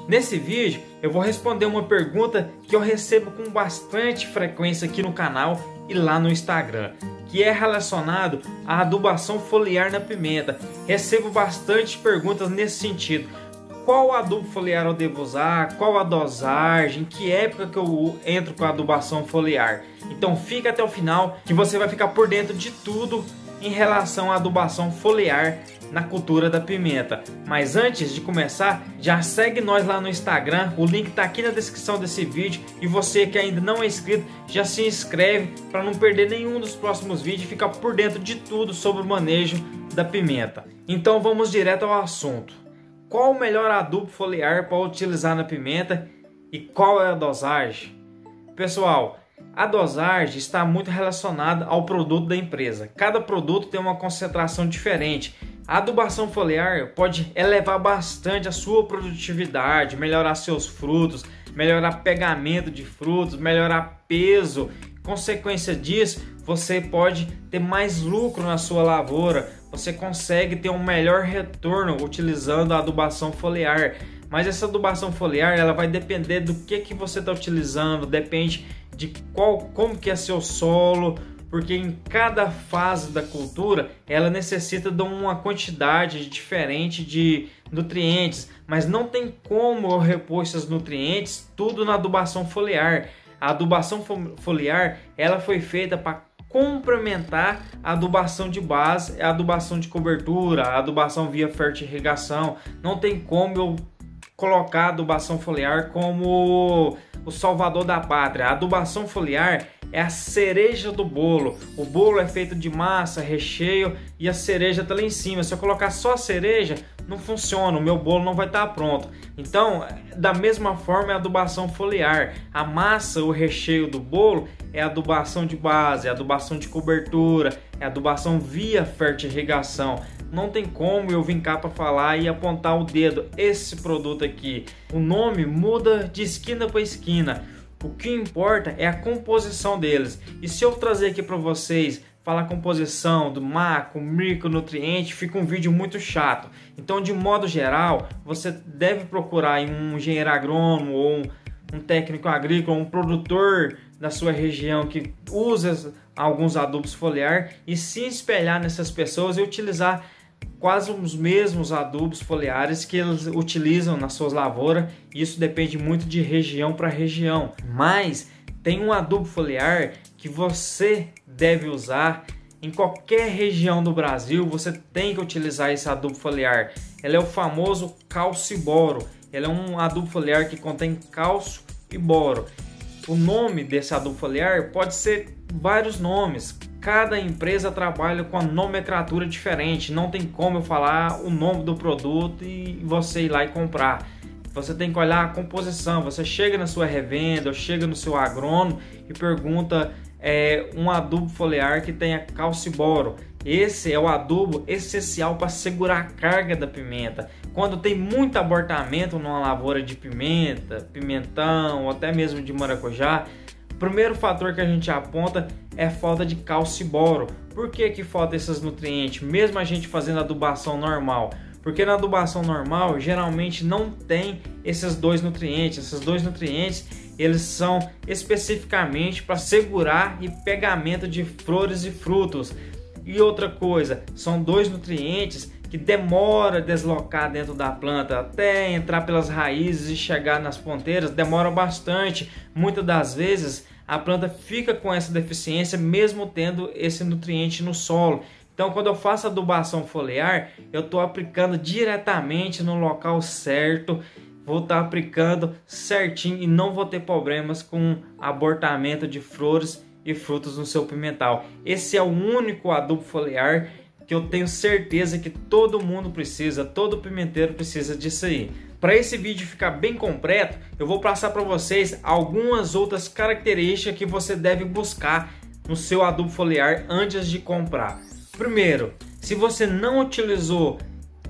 Nesse vídeo eu vou responder uma pergunta que eu recebo com bastante frequência aqui no canal e lá no Instagram, que é relacionado à adubação foliar na pimenta. Recebo bastante perguntas nesse sentido. Qual adubo foliar eu devo usar? Qual a dosagem? Que época que eu entro com a adubação foliar? Então fica até o final que você vai ficar por dentro de tudo em relação à adubação foliar na cultura da pimenta. Mas antes de começar, já segue nós lá no Instagram, o link está aqui na descrição desse vídeo, e você que ainda não é inscrito, já se inscreve para não perder nenhum dos próximos vídeos e ficar por dentro de tudo sobre o manejo da pimenta. Então vamos direto ao assunto. Qual o melhor adubo foliar para utilizar na pimenta e qual é a dosagem? Pessoal, a dosagem está muito relacionada ao produto da empresa. Cada produto tem uma concentração diferente. A adubação foliar pode elevar bastante a sua produtividade, melhorar seus frutos, melhorar pegamento de frutos, melhorar peso. Consequência disso, você pode ter mais lucro na sua lavoura. Você consegue ter um melhor retorno utilizando a adubação foliar. Mas essa adubação foliar ela vai depender do que você está utilizando, depende de como que é seu solo, porque em cada fase da cultura ela necessita de uma quantidade diferente de nutrientes, mas não tem como eu repor esses nutrientes tudo na adubação foliar. A adubação foliar ela foi feita para complementar a adubação de base, a adubação de cobertura, a adubação via fertirrigação. Não tem como eu colocar a adubação foliar como o salvador da pátria. A adubação foliar é a cereja do bolo. O bolo é feito de massa, recheio e a cereja está lá em cima. Se eu colocar só a cereja, não funciona, o meu bolo não vai estar pronto. Então, da mesma forma é a adubação foliar. A massa, o recheio do bolo é a adubação de base, é a adubação de cobertura, é a adubação via fertirrigação. Não tem como eu vir cá para falar e apontar o dedo, esse produto aqui. O nome muda de esquina para esquina. O que importa é a composição deles. E se eu trazer aqui para vocês falar a composição do macro, micronutriente, fica um vídeo muito chato. Então, de modo geral, você deve procurar um engenheiro agrônomo ou um técnico agrícola, um produtor da sua região que usa alguns adubos foliar e se espelhar nessas pessoas e utilizar quase os mesmos adubos foliares que eles utilizam nas suas lavouras. Isso depende muito de região para região, mas tem um adubo foliar que você deve usar em qualquer região do Brasil. Você tem que utilizar esse adubo foliar. Ele é o famoso cálcio e boro. Ele é um adubo foliar que contém cálcio e boro. O nome desse adubo foliar pode ser vários nomes. Cada empresa trabalha com a nomenclatura diferente. Não tem como eu falar o nome do produto e você ir lá e comprar. Você tem que olhar a composição. Você chega na sua revenda ou chega no seu agrônomo e pergunta um adubo foliar que tenha cálcio e boro. Esse é o adubo essencial para segurar a carga da pimenta. Quando tem muito abortamento numa lavoura de pimenta, pimentão ou até mesmo de maracujá, o primeiro fator que a gente aponta é falta de cálcio e boro. Por que falta esses nutrientes, mesmo a gente fazendo adubação normal? Porque na adubação normal, geralmente não tem esses dois nutrientes. Esses dois nutrientes, eles são especificamente para segurar e pegamento de flores e frutos. E outra coisa, são dois nutrientes que demora a deslocar dentro da planta, até entrar pelas raízes e chegar nas ponteiras, demora bastante. Muitas das vezes a planta fica com essa deficiência mesmo tendo esse nutriente no solo. Então, quando eu faço adubação foliar, eu estou aplicando diretamente no local certo, vou estar aplicando certinho e não vou ter problemas com abortamento de flores e frutos no seu pimental. Esse é o único adubo foliar que eu tenho certeza que todo mundo precisa, todo pimenteiro precisa disso aí. Para esse vídeo ficar bem completo, eu vou passar para vocês algumas outras características que você deve buscar no seu adubo foliar antes de comprar. Primeiro, se você não utilizou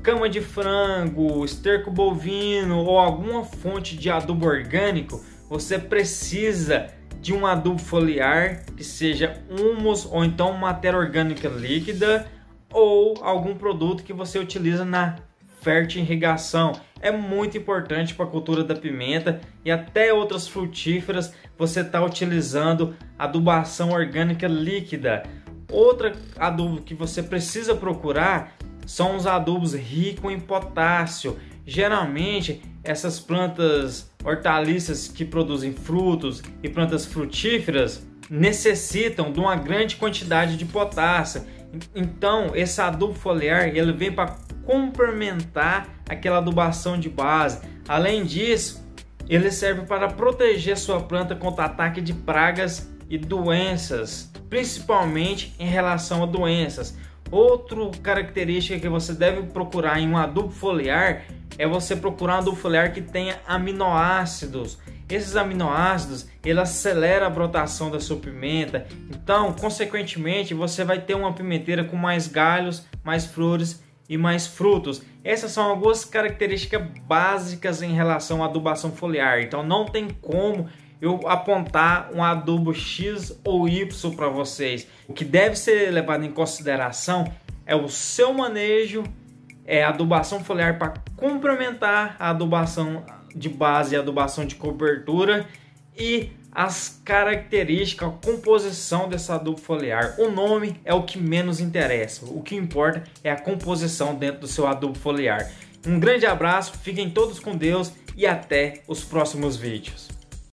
cama de frango, esterco bovino ou alguma fonte de adubo orgânico, você precisa de um adubo foliar que seja humus ou então matéria orgânica líquida ou algum produto que você utiliza na fértil em irrigação. É muito importante para a cultura da pimenta e até outras frutíferas você está utilizando adubação orgânica líquida. Outra adubo que você precisa procurar são os adubos ricos em potássio. Geralmente essas plantas hortaliças que produzem frutos e plantas frutíferas necessitam de uma grande quantidade de potássio. Então esse adubo foliar ele vem para complementar aquela adubação de base. Além disso, ele serve para proteger sua planta contra ataque de pragas e doenças, principalmente em relação a doenças. Outra característica que você deve procurar em um adubo foliar é você procurar um adubo foliar que tenha aminoácidos. Esses aminoácidos ele acelera a brotação da sua pimenta, então consequentemente você vai ter uma pimenteira com mais galhos, mais flores e mais frutos. Essas são algumas características básicas em relação à adubação foliar, então não tem como eu apontar um adubo X ou Y para vocês. O que deve ser levado em consideração é o seu manejo, a adubação foliar para complementar a adubação de base e a adubação de cobertura e as características, a composição desse adubo foliar. O nome é o que menos interessa, o que importa é a composição dentro do seu adubo foliar. Um grande abraço, fiquem todos com Deus e até os próximos vídeos.